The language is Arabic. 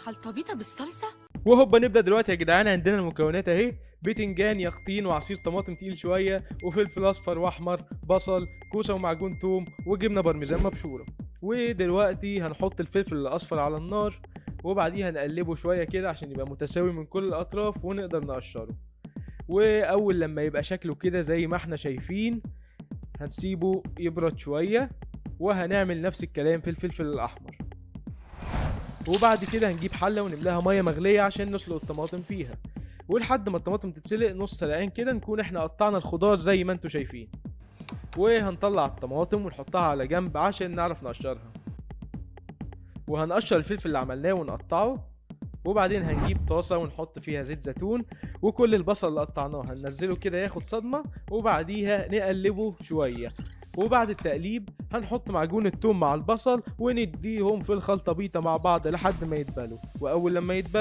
خلطبيطة بالصلصة؟ وهوبا نبدا دلوقتي يا جدعان. عندنا المكونات اهي: بتنجان، يقطين، وعصير طماطم تقيل شويه، وفلفل اصفر واحمر، بصل، كوسه ومعجون توم، وجبنه بارميزان مبشوره. ودلوقتي هنحط الفلفل الاصفر على النار، وبعديها نقلبه شويه كده عشان يبقى متساوي من كل الاطراف ونقدر نقشره. واول لما يبقى شكله كده زي ما احنا شايفين هنسيبه يبرد شويه، وهنعمل نفس الكلام في الفلفل الاحمر. وبعد كده هنجيب حله ونملاها ميه مغليه عشان نسلق الطماطم فيها، ولحد ما الطماطم تتسلق نص سلقان كده نكون احنا قطعنا الخضار زي ما انتوا شايفين. وهنطلع الطماطم ونحطها على جنب عشان نعرف نقشرها. وهنقشر الفلفل اللي عملناه ونقطعه، وبعدين هنجيب طاسه ونحط فيها زيت زيتون، وكل البصل اللي قطعناه هننزله كده ياخد صدمه، وبعديها نقلبه شويه. وبعد التقليب هنحط معجون التوم مع البصل ونديهم في الخلطة بيطة مع بعض لحد ما يتبلوا. واول لما يتبلوا